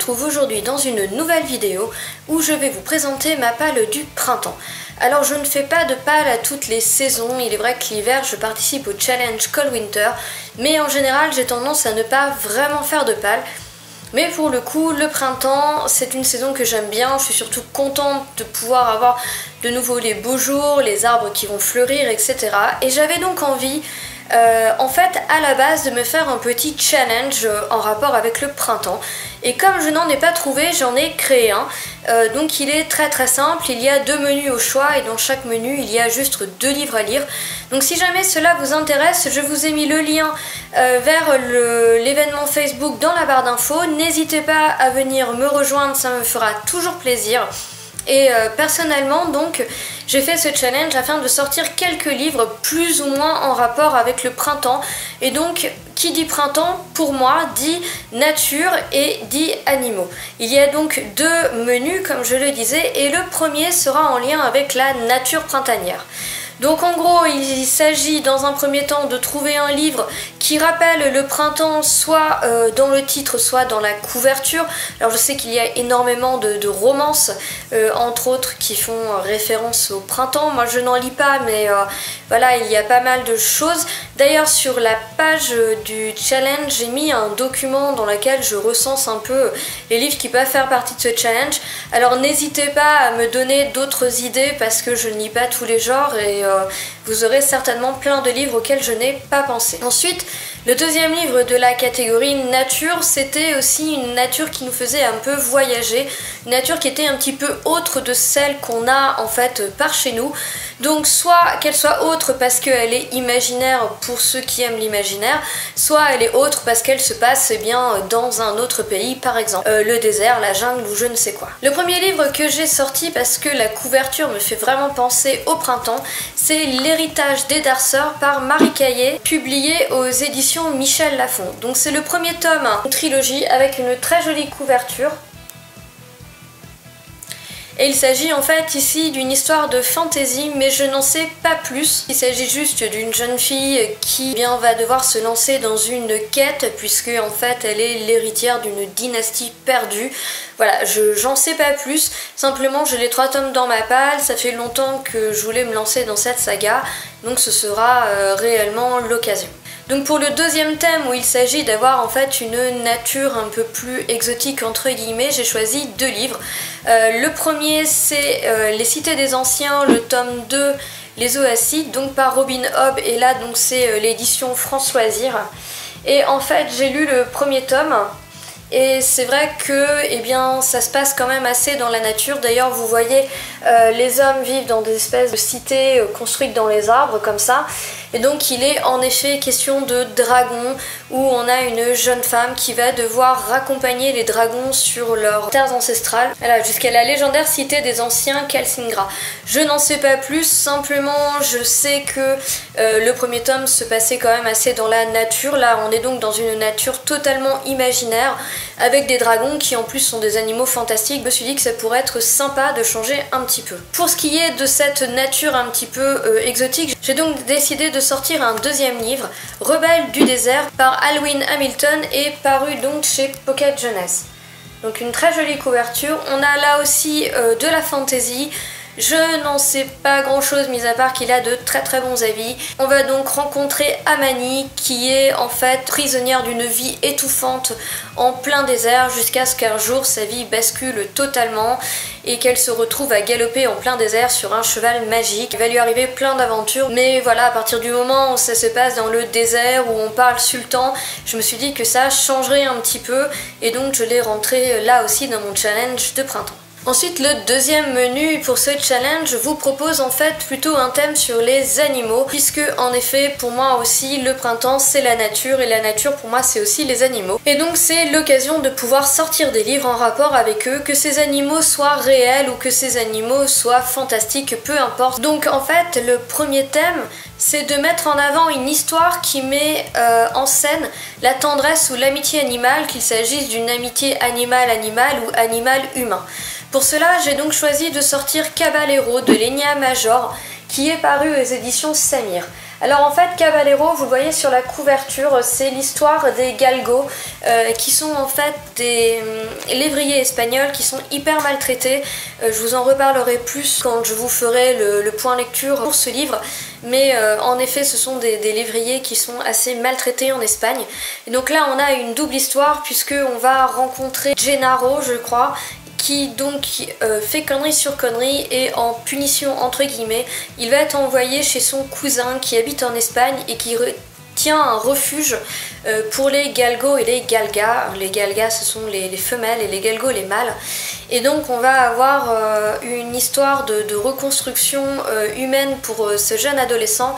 retrouve aujourd'hui dans une nouvelle vidéo où je vais vous présenter ma palle du printemps. Alors je ne fais pas de palle à toutes les saisons, il est vrai que l'hiver je participe au challenge Cold Winter, mais en général j'ai tendance à ne pas vraiment faire de palle. Mais pour le coup, le printemps, c'est une saison que j'aime bien, je suis surtout contente de pouvoir avoir de nouveau les beaux jours, les arbres qui vont fleurir, etc. Et j'avais donc envie, en fait, à la base, de me faire un petit challenge en rapport avec le printemps. Et comme je n'en ai pas trouvé, j'en ai créé un. Donc il est très simple, il y a 2 menus au choix et dans chaque menu il y a juste 2 livres à lire. Donc si jamais cela vous intéresse, je vous ai mis le lien vers l'événement Facebook dans la barre d'infos. N'hésitez pas à venir me rejoindre, ça me fera toujours plaisir. Et personnellement donc j'ai fait ce challenge afin de sortir quelques livres plus ou moins en rapport avec le printemps. Et donc qui dit printemps pour moi dit nature et dit animaux. Il y a donc 2 menus comme je le disais et le premier sera en lien avec la nature printanière. Donc en gros il s'agit dans un premier temps de trouver un livre qui rappelle le printemps soit dans le titre soit dans la couverture. Alors je sais qu'il y a énormément de romances entre autres qui font référence au printemps. Moi je n'en lis pas mais voilà, il y a pas mal de choses. D'ailleurs sur la page du challenge j'ai mis un document dans lequel je recense un peu les livres qui peuvent faire partie de ce challenge. Alors n'hésitez pas à me donner d'autres idées parce que je ne lis pas tous les genres et vous aurez certainement plein de livres auxquels je n'ai pas pensé. Ensuite, le deuxième livre de la catégorie nature, c'était aussi une nature qui nous faisait un peu voyager, une nature qui était un petit peu autre de celle qu'on a en fait par chez nous. Donc soit qu'elle soit autre parce qu'elle est imaginaire pour ceux qui aiment l'imaginaire, soit elle est autre parce qu'elle se passe bien dans un autre pays, par exemple le désert, la jungle ou je ne sais quoi. Le premier livre que j'ai sorti parce que la couverture me fait vraiment penser au printemps, c'est L'héritage des Darceurs par Marie Caillé, publié aux éditions Michel Lafon. Donc c'est le premier tome, une trilogie avec une très jolie couverture. Et il s'agit en fait ici d'une histoire de fantasy, mais je n'en sais pas plus. Il s'agit juste d'une jeune fille qui va devoir se lancer dans une quête, puisque en fait elle est l'héritière d'une dynastie perdue. Voilà, j'en sais pas plus, simplement j'ai les 3 tomes dans ma palle, ça fait longtemps que je voulais me lancer dans cette saga, donc ce sera réellement l'occasion. Donc pour le deuxième thème où il s'agit d'avoir en fait une nature un peu plus exotique entre guillemets, j'ai choisi 2 livres. Le premier c'est Les Cités des Anciens, le tome 2, Les Oacides, donc par Robin Hobb, et là donc c'est l'édition Françoisir. Et en fait j'ai lu le premier tome. Et c'est vrai que ça se passe quand même assez dans la nature. D'ailleurs vous voyez les hommes vivent dans des espèces de cités construites dans les arbres comme ça. Et donc il est en effet question de dragons où on a une jeune femme qui va devoir raccompagner les dragons sur leurs terres ancestrales. Voilà, jusqu'à la légendaire cité des anciens Kalsingra. Je n'en sais pas plus, simplement je sais que le premier tome se passait quand même assez dans la nature. Là on est donc dans une nature totalement imaginaire avec des dragons qui en plus sont des animaux fantastiques. Je me suis dit que ça pourrait être sympa de changer un petit peu. Pour ce qui est de cette nature un petit peu exotique, j'ai donc décidé de sortir un deuxième livre, Rebelles du désert par Alwyn Hamilton, et paru donc chez Pocket Jeunesse. Donc une très jolie couverture. On a là aussi de la fantasy. Je n'en sais pas grand chose mis à part qu'il a de très bons avis. On va donc rencontrer Amani qui est en fait prisonnière d'une vie étouffante en plein désert jusqu'à ce qu'un jour sa vie bascule totalement et qu'elle se retrouve à galoper en plein désert sur un cheval magique. Il va lui arriver plein d'aventures, mais voilà, à partir du moment où ça se passe dans le désert, où on parle sultan, je me suis dit que ça changerait un petit peu et donc je l'ai rentré là aussi dans mon challenge de printemps. Ensuite, le deuxième menu pour ce challenge vous propose en fait plutôt un thème sur les animaux, puisque en effet pour moi aussi le printemps c'est la nature et la nature pour moi c'est aussi les animaux. Et donc c'est l'occasion de pouvoir sortir des livres en rapport avec eux, que ces animaux soient réels ou que ces animaux soient fantastiques, peu importe. Donc en fait le premier thème c'est de mettre en avant une histoire qui met en scène la tendresse ou l'amitié animale, qu'il s'agisse d'une amitié animal-animal ou animal-humain. Pour cela, j'ai donc choisi de sortir Caballero de Lénia Major, qui est paru aux éditions Samir. Alors en fait, Caballero, vous le voyez sur la couverture, c'est l'histoire des galgos qui sont en fait des lévriers espagnols qui sont hyper maltraités. Je vous en reparlerai plus quand je vous ferai le point lecture pour ce livre. Mais en effet, ce sont des lévriers qui sont assez maltraités en Espagne. Et donc là, on a une double histoire puisqu'on va rencontrer Gennaro, je crois, qui donc fait connerie sur connerie et en punition entre guillemets, il va être envoyé chez son cousin qui habite en Espagne et qui tient un refuge pour les galgos et les galgas. Les galgas ce sont les femelles et les galgos les mâles. Et donc on va avoir une histoire de reconstruction humaine pour ce jeune adolescent,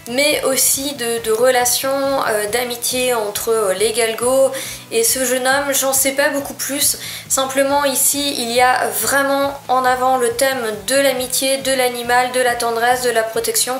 mais aussi de relations d'amitié entre les galgos et ce jeune homme. J'en sais pas beaucoup plus, simplement ici il y a vraiment en avant le thème de l'amitié, de l'animal, de la tendresse, de la protection.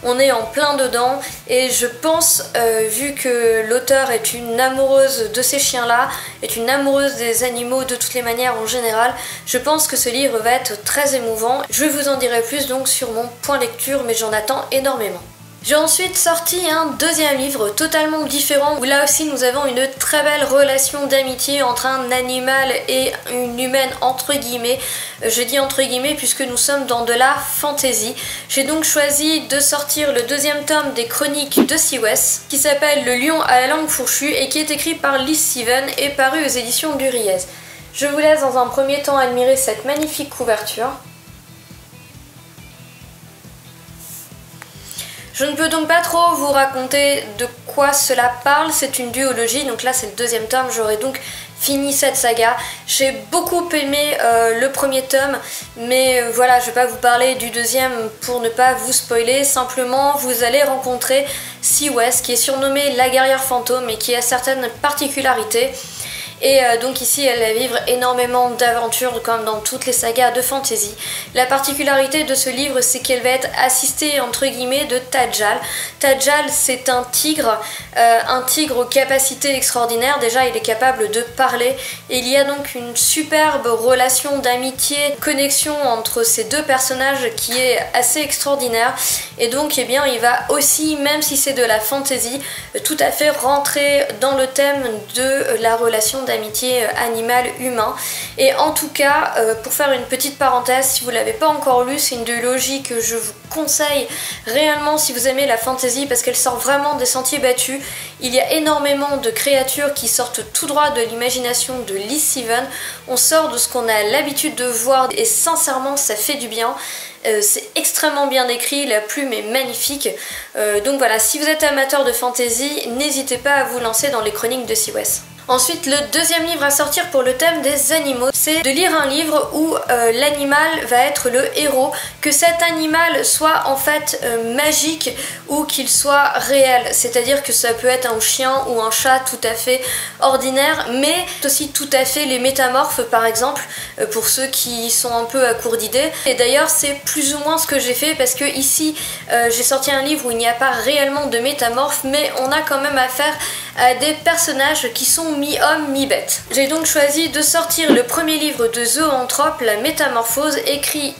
On est en plein dedans et je pense, vu que l'auteur est une amoureuse de ces chiens-là, est une amoureuse des animaux de toutes les manières en général, je pense que ce livre va être très émouvant. Je vous en dirai plus donc sur mon point lecture, mais j'en attends énormément. J'ai ensuite sorti un deuxième livre totalement différent où là aussi nous avons une très belle relation d'amitié entre un animal et une humaine entre guillemets. Je dis entre guillemets puisque nous sommes dans de la fantasy. J'ai donc choisi de sortir le deuxième tome des chroniques de Sea West qui s'appelle Le lion à la langue fourchue et qui est écrit par Liz Steven et paru aux éditions Guriez. Je vous laisse dans un premier temps admirer cette magnifique couverture. Je ne peux donc pas trop vous raconter de quoi cela parle, c'est une duologie, donc là c'est le deuxième tome, j'aurai donc fini cette saga. J'ai beaucoup aimé le premier tome, mais voilà, je ne vais pas vous parler du deuxième pour ne pas vous spoiler, simplement vous allez rencontrer Sea West qui est surnommée la guerrière fantôme et qui a certaines particularités. Et donc ici elle va vivre énormément d'aventures comme dans toutes les sagas de fantasy. La particularité de ce livre c'est qu'elle va être assistée entre guillemets de Tajal. Tajal c'est un tigre aux capacités extraordinaires. Déjà il est capable de parler et il y a donc une superbe relation d'amitié, connexion entre ces deux personnages qui est assez extraordinaire. Et donc eh bien il va aussi, même si c'est de la fantasy, tout à fait rentrer dans le thème de la relation d'amitié animal-humain. Et en tout cas, pour faire une petite parenthèse, si vous ne l'avez pas encore lu, c'est une duologie que je vous conseille réellement si vous aimez la fantasy parce qu'elle sort vraiment des sentiers battus. Il y a énormément de créatures qui sortent tout droit de l'imagination de Liz Steven. On sort de ce qu'on a l'habitude de voir et sincèrement ça fait du bien. C'est extrêmement bien écrit, la plume est magnifique. Donc voilà, si vous êtes amateur de fantasy, n'hésitez pas à vous lancer dans les chroniques de Sea West. Ensuite, le deuxième livre à sortir pour le thème des animaux, c'est de lire un livre où l'animal va être le héros, que cet animal soit en fait magique ou qu'il soit réel, c'est-à-dire que ça peut être un chien ou un chat tout à fait ordinaire, mais aussi tout à fait les métamorphes par exemple, pour ceux qui sont un peu à court d'idées. Et d'ailleurs c'est plus ou moins ce que j'ai fait parce que ici j'ai sorti un livre où il n'y a pas réellement de métamorphes, mais on a quand même affaire à des personnages qui sont mi-homme, mi-bête. J'ai donc choisi de sortir le premier livre de Zoanthrope, La Métamorphose, écrit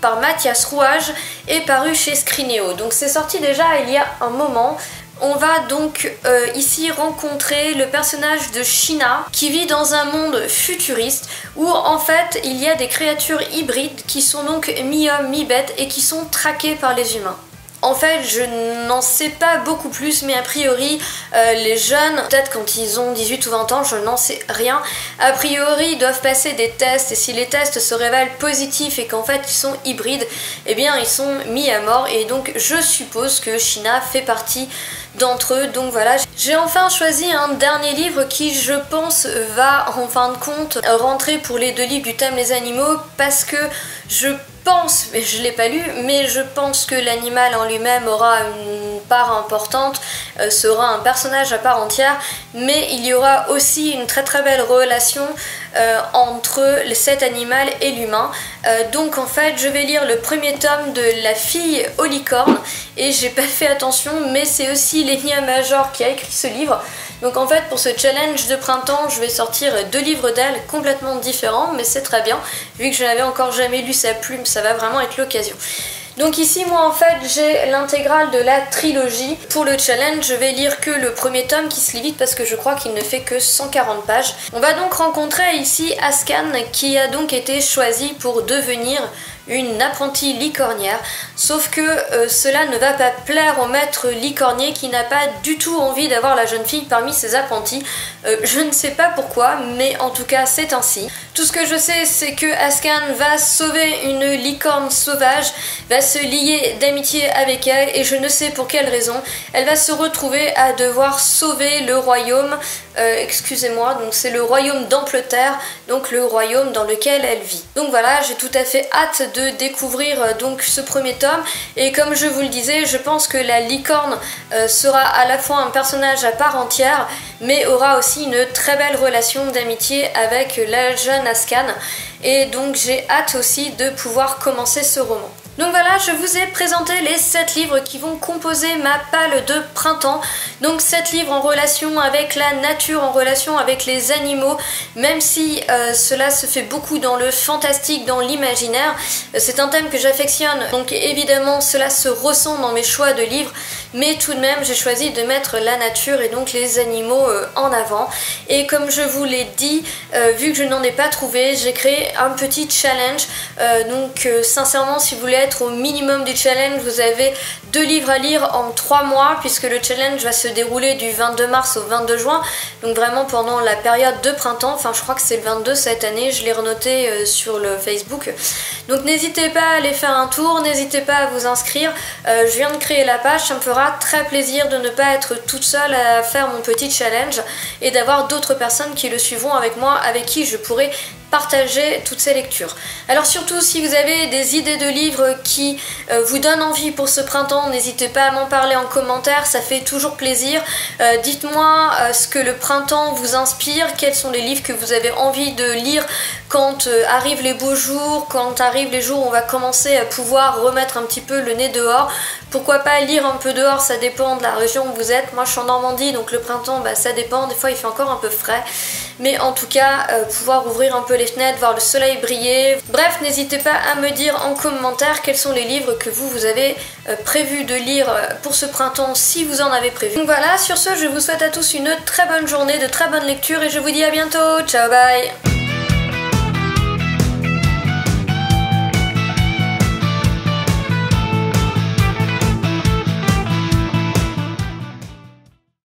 par Mathias Rouage et paru chez Scrinéo. Donc c'est sorti déjà il y a un moment. On va donc ici rencontrer le personnage de Sheena qui vit dans un monde futuriste où en fait il y a des créatures hybrides qui sont donc mi-homme, mi-bête et qui sont traquées par les humains. En fait, je n'en sais pas beaucoup plus, mais a priori, les jeunes, peut-être quand ils ont 18 ou 20 ans, je n'en sais rien, a priori, ils doivent passer des tests, et si les tests se révèlent positifs et qu'en fait ils sont hybrides, eh bien ils sont mis à mort, et donc je suppose que Sheena fait partie d'entre eux. Donc voilà, j'ai enfin choisi un dernier livre qui, je pense, va en fin de compte rentrer pour les deux livres du thème des animaux, parce que je pense, mais je l'ai pas lu, mais je pense que l'animal en lui-même aura une part importante, sera un personnage à part entière, mais il y aura aussi une très très belle relation entre cet animal et l'humain. Donc en fait je vais lire le premier tome de La fille aux licornes, et j'ai pas fait attention, mais c'est aussi Lénia Major qui a écrit ce livre. Donc en fait pour ce challenge de printemps je vais sortir deux livres d'elle complètement différents, mais c'est très bien, vu que je n'avais encore jamais lu sa plume, ça va vraiment être l'occasion. Donc ici moi en fait j'ai l'intégrale de la trilogie. Pour le challenge je vais lire que le premier tome qui se lit vite parce que je crois qu'il ne fait que 140 pages. On va donc rencontrer ici Ascan qui a donc été choisie pour devenir une apprentie licornière, sauf que cela ne va pas plaire au maître licornier qui n'a pas du tout envie d'avoir la jeune fille parmi ses apprentis. Je ne sais pas pourquoi, mais en tout cas c'est ainsi. Tout ce que je sais c'est que Ascan va sauver une licorne sauvage, va se lier d'amitié avec elle et je ne sais pour quelle raison. Elle va se retrouver à devoir sauver le royaume, excusez-moi, donc c'est le royaume d'Ampleterre, donc le royaume dans lequel elle vit. Donc voilà, j'ai tout à fait hâte de découvrir donc ce premier tome et comme je vous le disais, je pense que la licorne sera à la fois un personnage à part entière mais aura aussi une très belle relation d'amitié avec la jeune Ascan et donc j'ai hâte aussi de pouvoir commencer ce roman. Donc voilà, je vous ai présenté les 7 livres qui vont composer ma palle de printemps. Donc 7 livres en relation avec la nature, en relation avec les animaux, même si cela se fait beaucoup dans le fantastique, dans l'imaginaire. C'est un thème que j'affectionne, donc évidemment cela se ressent dans mes choix de livres, mais tout de même j'ai choisi de mettre la nature et donc les animaux en avant. Et comme je vous l'ai dit, vu que je n'en ai pas trouvé, j'ai créé un petit challenge. Donc sincèrement, si vous voulez être au minimum du challenge, vous avez 2 livres à lire en 3 mois puisque le challenge va se dérouler du 22 mars au 22 juin, donc vraiment pendant la période de printemps. Enfin je crois que c'est le 22 cette année, je l'ai renoté sur le Facebook. Donc n'hésitez pas à aller faire un tour, n'hésitez pas à vous inscrire. Je viens de créer la page, ça me fera très plaisir de ne pas être toute seule à faire mon petit challenge et d'avoir d'autres personnes qui le suivront avec moi, avec qui je pourrai partager toutes ces lectures. Alors surtout si vous avez des idées de livres qui vous donnent envie pour ce printemps, n'hésitez pas à m'en parler en commentaire, ça fait toujours plaisir. Dites-moi ce que le printemps vous inspire, quels sont les livres que vous avez envie de lire quand arrivent les beaux jours, quand arrivent les jours où on va commencer à pouvoir remettre un petit peu le nez dehors. Pourquoi pas lire un peu dehors, ça dépend de la région où vous êtes. Moi je suis en Normandie donc le printemps ça dépend, des fois il fait encore un peu frais. Mais en tout cas pouvoir ouvrir un peu les fenêtres, voir le soleil briller. Bref, n'hésitez pas à me dire en commentaire quels sont les livres que vous avez prévu de lire pour ce printemps si vous en avez prévu. Donc voilà, sur ce je vous souhaite à tous une très bonne journée, de très bonnes lectures et je vous dis à bientôt. Ciao, bye.